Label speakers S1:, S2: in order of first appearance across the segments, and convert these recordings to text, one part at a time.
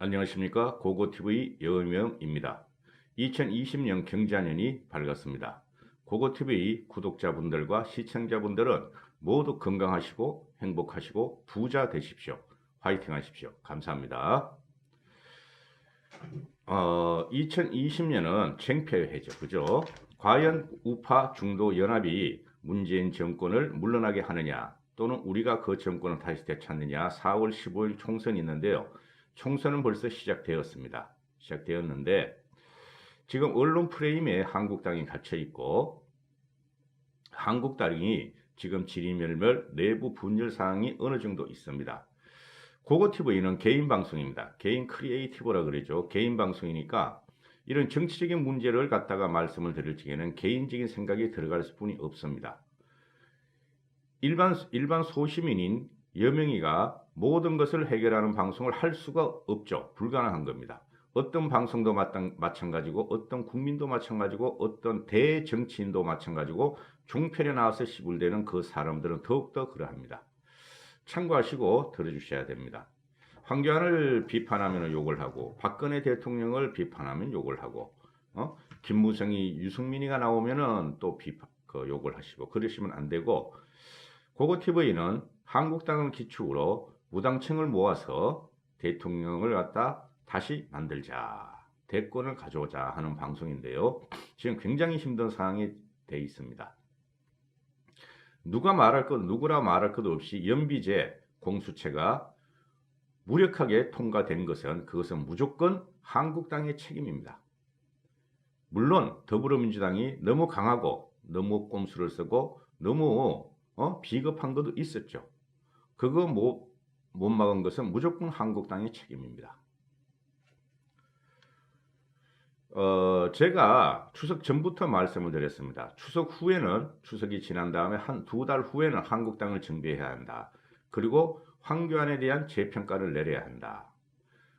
S1: 안녕하십니까. 고고TV 여명입니다. 2020년 경자년이 밝았습니다. 고고TV 구독자분들과 시청자분들은 모두 건강하시고 행복하시고 부자 되십시오. 화이팅 하십시오. 감사합니다. 2020년은 쟁표의 해죠. 그죠? 과연 우파 중도 연합이 문재인 정권을 물러나게 하느냐, 또는 우리가 그 정권을 다시 되찾느냐. 4월 15일 총선이 있는데요. 총선은 벌써 시작되었는데 지금 언론 프레임에 한국당이 갇혀 있고, 한국당이 지금 지리멸멸 내부 분열 사항이 어느 정도 있습니다. 고고TV는 개인 방송입니다. 개인 크리에이티브라 그러죠. 개인 방송이니까 이런 정치적인 문제를 갖다가 말씀을 드릴 적에는 개인적인 생각이 들어갈 수뿐이 없습니다. 일반 소시민인 여명이가 모든 것을 해결하는 방송을 할 수가 없죠. 불가능한 겁니다. 어떤 방송도 마찬가지고, 어떤 국민도 마찬가지고, 어떤 대정치인도 마찬가지고, 종편에 나와서 시불대는 그 사람들은 더욱더 그러합니다. 참고하시고 들어주셔야 됩니다. 황교안을 비판하면 욕을 하고, 박근혜 대통령을 비판하면 욕을 하고, 김무성이 유승민이가 나오면은 또 욕을 하시고, 그러시면 안 되고, 고고TV는 한국당을 기축으로 무당층을 모아서 대통령을 갖다 다시 만들자, 대권을 가져오자 하는 방송인데요. 지금 굉장히 힘든 상황이 돼 있습니다. 누구라 말할 것 없이 연비제 공수처가 무력하게 통과된 것은, 그것은 무조건 한국당의 책임입니다. 물론 더불어민주당이 너무 강하고 너무 꼼수를 쓰고 너무 비겁한 것도 있었죠. 그거 못 막은 것은 무조건 한국당의 책임입니다. 제가 추석 전부터 말씀을 드렸습니다. 추석이 지난 다음에 한 2달 후에는 한국당을 정비해야 한다. 그리고 황교안에 대한 재평가를 내려야 한다.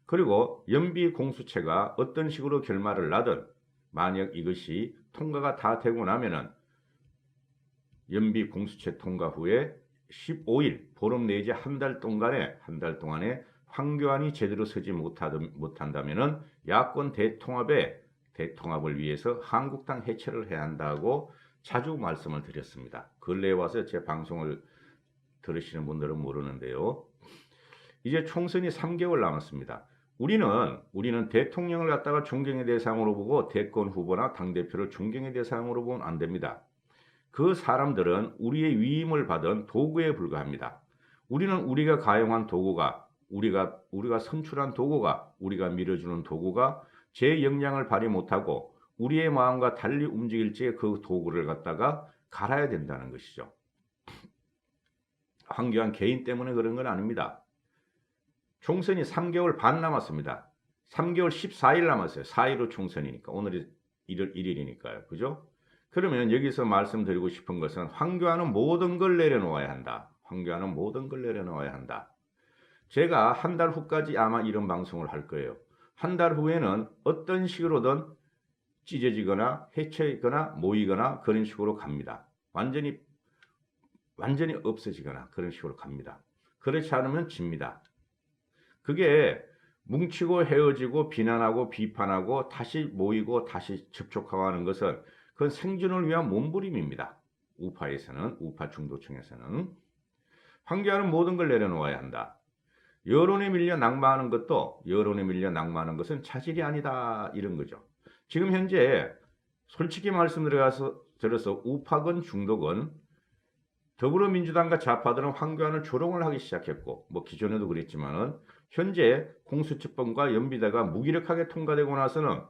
S1: 그리고 연비 공수처가 어떤 식으로 결말을 나든, 만약 이것이 통과가 다 되고 나면은 연비 공수처 통과 후에 15일, 보름 내지 한 달 동안에 황교안이 제대로 서지 못한다면은 야권 대통합을 위해서 한국당 해체를 해야 한다고 자주 말씀을 드렸습니다. 근래에 와서 제 방송을 들으시는 분들은 모르는데요. 이제 총선이 3개월 남았습니다. 우리는 대통령을 갖다가 존경의 대상으로 보고, 대권 후보나 당대표를 존경의 대상으로 보면 안 됩니다. 그 사람들은 우리의 위임을 받은 도구에 불과합니다. 우리가 가용한 도구가, 우리가 선출한 도구가, 우리가 밀어주는 도구가 제 역량을 발휘 못하고 우리의 마음과 달리 움직일 때 그 도구를 갖다가 갈아야 된다는 것이죠. 황교안 개인 때문에 그런 건 아닙니다. 총선이 3개월 반 남았습니다. 3개월 14일 남았어요. 4일로 총선이니까. 오늘이 1일이니까요. 그죠? 그러면 여기서 말씀드리고 싶은 것은, 황교안은 모든 걸 내려놓아야 한다. 제가 한 달 후까지 아마 이런 방송을 할 거예요. 한 달 후에는 어떤 식으로든 찢어지거나 해체거나 모이거나 그런 식으로 갑니다. 완전히 없어지거나 그런 식으로 갑니다. 그렇지 않으면 집니다. 그게 뭉치고 헤어지고 비난하고 비판하고 다시 모이고 다시 접촉하고 하는 것은, 그건 생존을 위한 몸부림입니다. 우파 중도층에서는. 황교안은 모든 걸 내려놓아야 한다. 여론에 밀려 낙마하는 것은 차질이 아니다, 이런 거죠. 지금 현재 솔직히 말씀드려서 우파건 중도건 더불어민주당과 좌파들은 황교안을 조롱을 하기 시작했고, 기존에도 그랬지만은 현재 공수처법과 연비대가 무기력하게 통과되고 나서는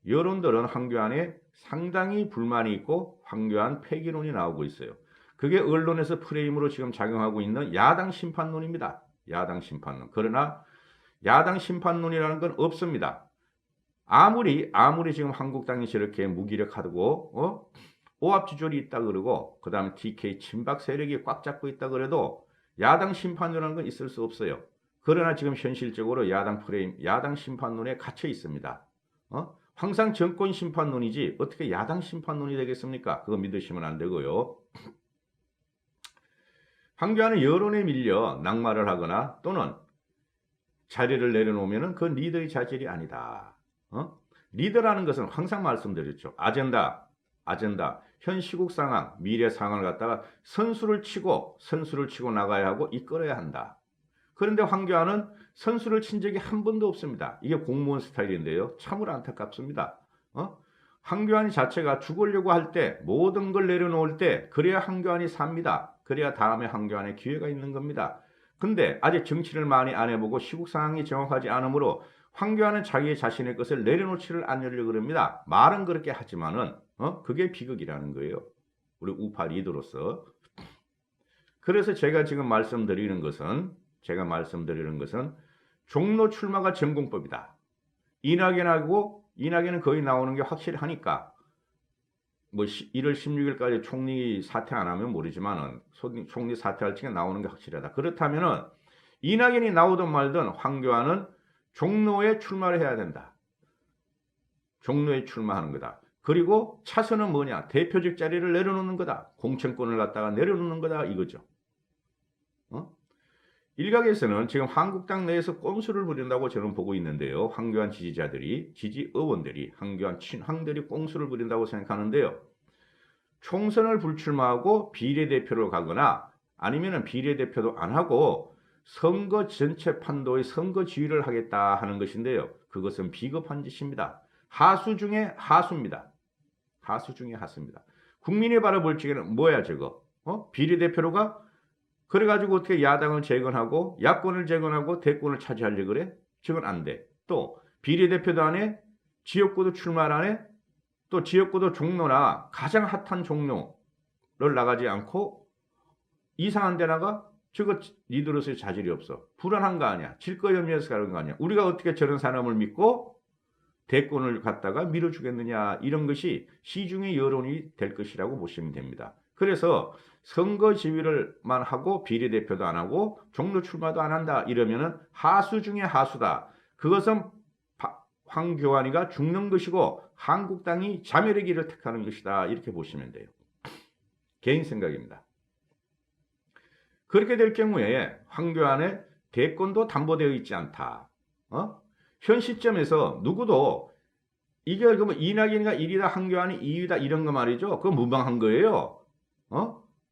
S1: 여론들은 황교안에 상당히 불만이 있고 황교안 폐기론이 나오고 있어요. 그게 언론에서 프레임으로 지금 작용하고 있는 야당 심판론입니다. 야당 심판론. 그러나 야당 심판론이라는 건 없습니다. 아무리 지금 한국당이 저렇게 무기력하고 오합지졸이 있다 그러고, 그 다음에 TK 친박 세력이 꽉 잡고 있다 그래도 야당 심판론이라는 건 있을 수 없어요. 그러나 지금 현실적으로 야당 심판론에 갇혀 있습니다. 항상 정권 심판론이지 어떻게 야당 심판론이 되겠습니까? 그거 믿으시면 안 되고요. 황교안은 여론에 밀려 낙마를 하거나, 또는 자리를 내려놓으면은 그건 리더의 자질이 아니다. 리더라는 것은 항상 말씀드렸죠. 아젠다, 현 시국 상황, 미래 상황을 갖다가 선수를 치고 나가야 하고 이끌어야 한다. 그런데 황교안은 선수를 친 적이 한 번도 없습니다. 이게 공무원 스타일인데요. 참으로 안타깝습니다. 황교안이 자체가 죽으려고 할 때 모든 걸 내려놓을 때 그래야 황교안이 삽니다. 그래야 다음에 황교안의 기회가 있는 겁니다. 근데 아직 정치를 많이 안 해보고 시국 상황이 정확하지 않으므로 황교안은 자기 자신의 것을 내려놓지를 않으려고 그럽니다. 말은 그렇게 하지만은 그게 비극이라는 거예요. 우리 우파 리더로서. 그래서 제가 지금 말씀드리는 것은 종로 출마가 전공법이다. 이낙연은 거의 나오는 게 확실하니까 뭐 1월 16일까지 총리 사퇴 안 하면 모르지만은 총리 사퇴할 적에 나오는 게 확실하다. 그렇다면은 이낙연이 나오든 말든 황교안은 종로에 출마를 해야 된다. 종로에 출마하는 거다. 그리고 차선은 뭐냐? 대표직 자리를 내려놓는 거다. 공천권을 갖다가 내려놓는 거다 이거죠. 일각에서는 지금 한국당 내에서 꼼수를 부린다고 저는 보고 있는데요. 황교안 지지의원들이 황교안 친황들이 꼼수를 부린다고 생각하는데요. 총선을 불출마하고 비례대표로 가거나 아니면 비례대표도 안 하고 선거 전체 판도의 선거 지휘를 하겠다 하는 것인데요. 그것은 비겁한 짓입니다. 하수 중에 하수입니다. 국민이 바라볼 적에는 뭐야 저거? 비례대표로가 그래가지고 어떻게 야당을 재건하고 야권을 재건하고 대권을 차지하려고 그래? 저건 안 돼. 또 비례대표도 안 해. 지역구도 출마를 안 해. 또 지역구도 종로나 가장 핫한 종로를 나가지 않고 이상한 데 나가? 저거 리더로서의 자질이 없어. 불안한 거 아니야. 질 거 염려해서 가는 거 아니야. 우리가 어떻게 저런 사람을 믿고 대권을 갖다가 밀어주겠느냐. 이런 것이 시중의 여론이 될 것이라고 보시면 됩니다. 그래서 선거 지휘를만 하고 비례대표도 안 하고 종로 출마도 안 한다 이러면은 하수 중에 하수다. 그것은 황교안이가 죽는 것이고 한국당이 자멸의 길을 택하는 것이다. 이렇게 보시면 돼요. 개인 생각입니다. 그렇게 될 경우에 황교안의 대권도 담보되어 있지 않다. 현 시점에서 누구도 이게 그러면 이낙연이가 1위다 황교안이 2위다 이런 거 말이죠. 그거 무방한 거예요.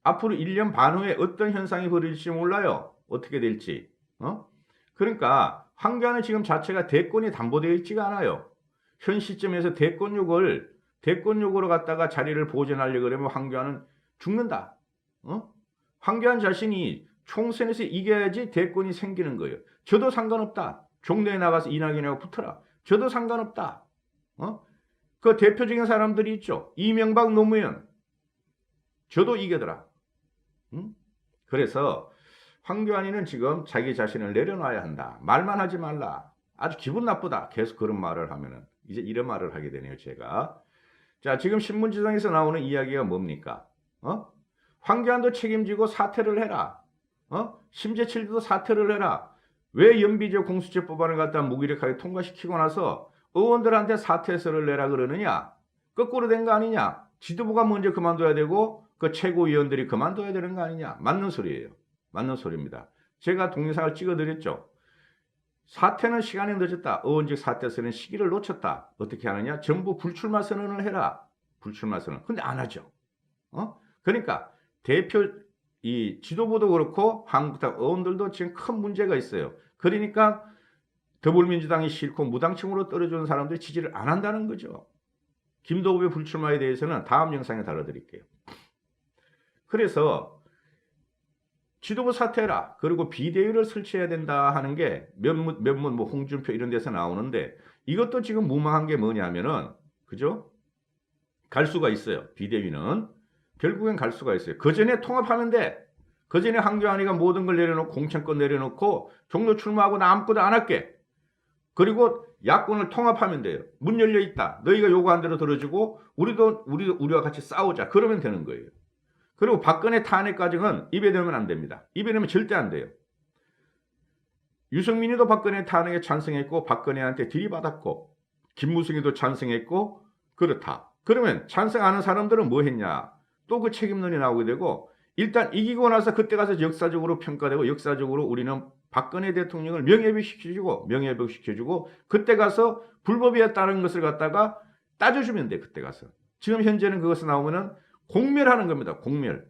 S1: 앞으로 1년 반 후에 어떤 현상이 벌어질지 몰라요. 어떻게 될지. 그러니까 황교안은 지금 자체가 대권이 담보되어 있지가 않아요. 현 시점에서 대권력으로 갖다가 자리를 보존하려고 그러면 황교안은 죽는다. 황교안 자신이 총선에서 이겨야지 대권이 생기는 거예요. 저도 상관없다. 종로에 나가서 이낙연하고 붙어라. 저도 상관없다. 그 대표적인 사람들이 있죠. 이명박, 노무현. 저도 이겨더라. 그래서 황교안이는 지금 자기 자신을 내려놔야 한다. 말만 하지 말라. 아주 기분 나쁘다. 계속 그런 말을 하면은. 이제 이런 말을 하게 되네요, 제가. 자, 지금 신문지상에서 나오는 이야기가 뭡니까? 황교안도 책임지고 사퇴를 해라. 심재철도 사퇴를 해라. 왜 연비제 공수처 법안을 갖다 무기력하게 통과시키고 나서 의원들한테 사퇴서를 내라 그러느냐? 거꾸로 된 거 아니냐? 지도부가 먼저 그만둬야 되고 그 최고위원들이 그만둬야 되는 거 아니냐? 맞는 소리예요. 맞는 소리입니다. 제가 동영상을 찍어드렸죠. 사퇴는 시간이 늦었다. 의원직 사퇴서는 시기를 놓쳤다. 어떻게 하느냐? 전부 불출마 선언을 해라. 불출마 선언. 근데 안 하죠. 그러니까 이 지도부도 그렇고 한국당 의원들도 지금 큰 문제가 있어요. 그러니까 더불어민주당이 싫고 무당층으로 떨어지는 사람들이 지지를 안 한다는 거죠. 김도읍의 불출마에 대해서는 다음 영상에 다뤄드릴게요. 그래서 지도부 사퇴해라. 그리고 비대위를 설치해야 된다 하는 게 몇몇 뭐 홍준표 이런 데서 나오는데 이것도 지금 무망한 게 뭐냐면은 그죠? 갈 수가 있어요. 비대위는 결국엔 갈 수가 있어요. 그 전에 통합하면 돼. 그 전에 황교안이가 모든 걸 내려놓고 공천권 내려놓고 종로 출마하고 나 아무것도 안 할게. 그리고 야권을 통합하면 돼요. 문 열려 있다. 너희가 요구한 대로 들어주고 우리와 같이 싸우자. 그러면 되는 거예요. 그리고 박근혜 탄핵 과정은 입에 대면 안 됩니다. 입에 대면 절대 안 돼요. 유승민이도 박근혜 탄핵에 찬성했고 박근혜한테 들이받았고 김무성이도 찬성했고 그렇다. 그러면 찬성하는 사람들은 뭐 했냐? 또 그 책임론이 나오게 되고 일단 이기고 나서 그때 가서 역사적으로 평가되고 역사적으로 우리는 박근혜 대통령을 명예회복시켜주고 그때 가서 불법이었다는 것을 갖다가 따져주면 돼. 그때 가서. 지금 현재는 그것이 나오면은 공멸하는 겁니다. 공멸.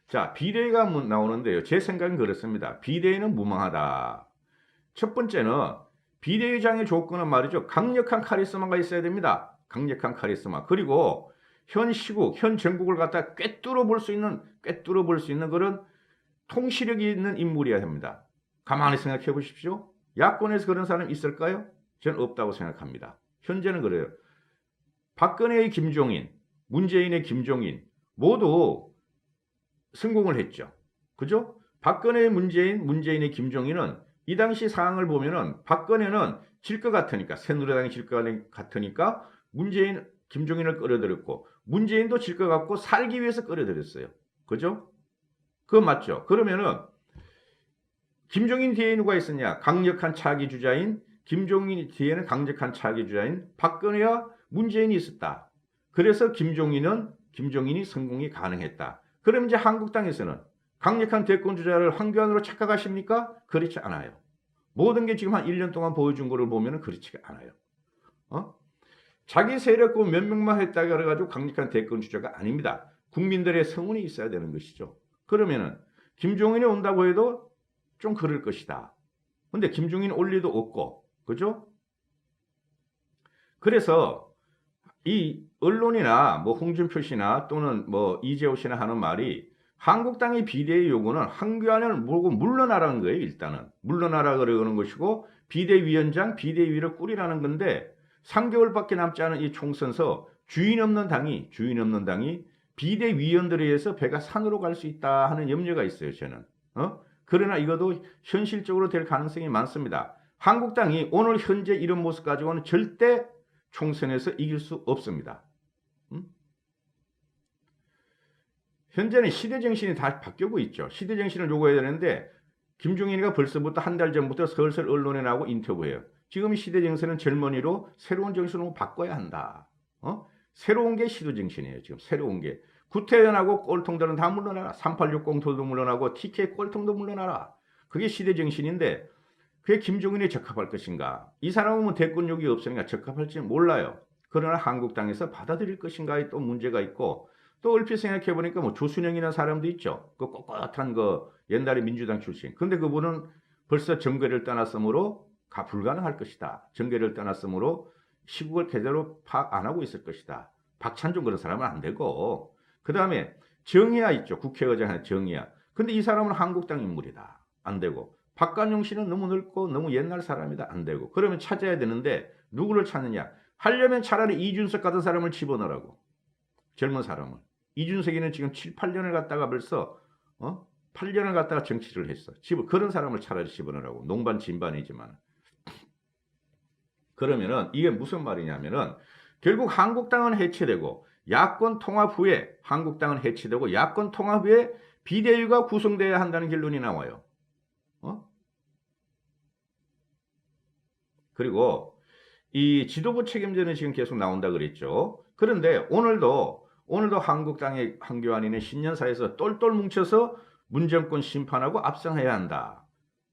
S1: 자, 비대위가 나오는데요. 제 생각은 그렇습니다. 비대위는 무망하다. 첫 번째는 비대위장의 조건은 말이죠. 강력한 카리스마가 있어야 됩니다. 강력한 카리스마. 그리고 현 시국, 현 정국을 갖다 꿰뚫어 볼 수 있는 그런 통시력이 있는 인물이어야 합니다. 가만히 생각해 보십시오. 야권에서 그런 사람이 있을까요? 저는 없다고 생각합니다. 현재는 그래요. 박근혜의 김종인, 문재인의 김종인 모두 성공을 했죠. 그죠? 박근혜의 문재인의 김종인은 이 당시 상황을 보면은 박근혜는 질 것 같으니까, 새누리당이 질 것 같으니까 김종인을 끌어들였고, 문재인도 질 것 같고 살기 위해서 끌어들였어요. 그죠? 그거 맞죠? 그러면은 김종인 뒤에 누가 있었냐? 강력한 차기 주자인 김종인 뒤에는 강력한 차기 주자인 박근혜와 문재인이 있었다. 그래서 김종인이 성공이 가능했다. 그럼 이제 한국당에서는 강력한 대권 주자를 황교안으로 착각하십니까? 그렇지 않아요. 모든 게 지금 한 1년 동안 보여준 거를 보면 그렇지가 않아요. 자기 세력고 몇 명만 했다 그래가지고 강력한 대권 주자가 아닙니다. 국민들의 성원이 있어야 되는 것이죠. 그러면은 김종인이 온다고 해도 좀 그럴 것이다. 근데 김종인 올 리도 없고, 그죠? 그래서 이 언론이나 뭐 홍준표 씨나 또는 뭐 이재호 씨나 하는 말이 한국당의 비대위 요구는 황교안을 모르고 물러나라는 거예요. 일단은 물러나라 그러는 것이고 비대위원장, 비대위를 꾸리라는 건데 3개월밖에 남지 않은 이 총선서 주인 없는 당이 비대위원들에 의해서 배가 산으로 갈 수 있다 하는 염려가 있어요. 저는. 그러나 이것도 현실적으로 될 가능성이 많습니다. 한국당이 오늘 현재 이런 모습 가지고는 절대 총선에서 이길 수 없습니다. 현재는 시대정신이 다 바뀌고 있죠. 시대정신을 요구해야 되는데 김종인이가 벌써부터 한 달 전부터 슬슬 언론에 나오고 인터뷰해요. 지금 시대정신은 젊은이로 새로운 정신으로 바꿔야 한다. 새로운 게 시대정신이에요. 지금 새로운 게. 구태연하고 꼴통들은 다 물러나라. 3860도도 물러나고 TK 꼴통도 물러나라. 그게 시대정신인데 그게 김종인에 적합할 것인가? 이 사람은 뭐 대권력이 없으니까 적합할지 몰라요. 그러나 한국당에서 받아들일 것인가에 또 문제가 있고 또 얼핏 생각해 보니까 뭐 조순영이라는 사람도 있죠. 그 꼿꼿한 그 옛날에 민주당 출신. 근데 그분은 벌써 정계를 떠났으므로 불가능할 것이다. 정계를 떠났으므로 시국을 제대로 파악 안 하고 있을 것이다. 박찬종 그런 사람은 안 되고 그 다음에 정의아 있죠. 국회의장 정의아. 근데 이 사람은 한국당 인물이다. 안 되고 박관용 씨는 너무 늙고 너무 옛날 사람이다. 안 되고 그러면 찾아야 되는데 누구를 찾느냐. 하려면 차라리 이준석 같은 사람을 집어넣으라고. 젊은 사람을. 이준석이는 지금 7, 8년을 갖다가 벌써 8년을 갖다가 정치를 했어. 그런 사람을 차라리 집어넣으라고. 농반 진반이지만. 그러면은 이게 무슨 말이냐면은 결국 한국당은 해체되고 야권 통합 후에 한국당은 해체되고 야권 통합 후에 비대위가 구성돼야 한다는 결론이 나와요. 그리고 이 지도부 책임제는 지금 계속 나온다 그랬죠. 그런데 오늘도 한국당의 황교안이는 신년사에서 똘똘 뭉쳐서 문정권 심판하고 압승해야 한다.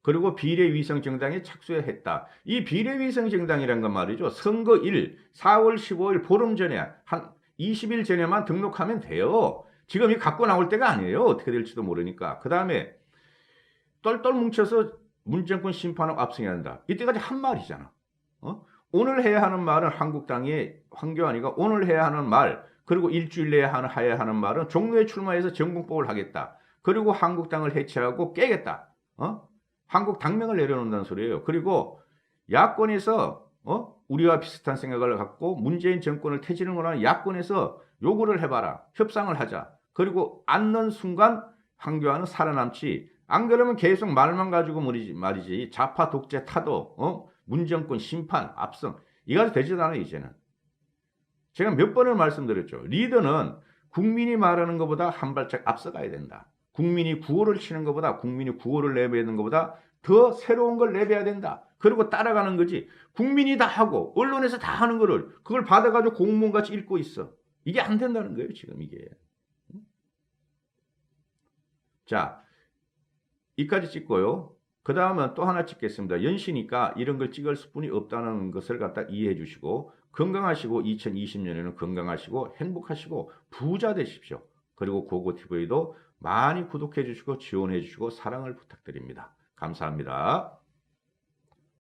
S1: 그리고 비례위성정당에 착수했다. 이 비례위성정당이란 건 말이죠. 선거일 4월 15일 보름 전에 한 20일 전에만 등록하면 돼요. 지금 이 갖고 나올 때가 아니에요. 어떻게 될지도 모르니까. 그 다음에 똘똘 뭉쳐서 문정권 심판하고 압승해야 한다. 이때까지 한 말이잖아. 오늘 해야 하는 말은 한국당의 황교안이가 오늘 해야 하는 말 그리고 일주일 내에 해야 하는 말은 종로에 출마해서 정공법을 하겠다. 그리고 한국당을 해체하고 깨겠다. 한국 당명을 내려놓는다는 소리예요. 그리고 야권에서 우리와 비슷한 생각을 갖고 문재인 정권을 퇴진을 원하는 야권에서 요구를 해봐라. 협상을 하자. 그리고 앉는 순간 황교안은 살아남지. 안 그러면 계속 말만 가지고 말이지. 좌파 독재 타도 문정권 심판 압승 이거 되지도 않아요. 이제는. 제가 몇 번을 말씀드렸죠. 리더는 국민이 말하는 것보다 한 발짝 앞서가야 된다. 국민이 구호를 치는 것보다 국민이 구호를 내뱉는 것보다 더 새로운 걸 내뱉어야 된다. 그리고 따라가는 거지. 국민이 다 하고 언론에서 다 하는 거를 그걸 받아가지고 공무원같이 읽고 있어. 이게 안 된다는 거예요. 지금 이게. 자, 이까지 찍고요. 그 다음은 또 하나 찍겠습니다. 연시니까 이런 걸 찍을 수뿐이 없다는 것을 갖다 이해해 주시고 건강하시고 2020년에는 건강하시고 행복하시고 부자 되십시오. 그리고 고고TV도 많이 구독해 주시고 지원해 주시고 사랑을 부탁드립니다. 감사합니다.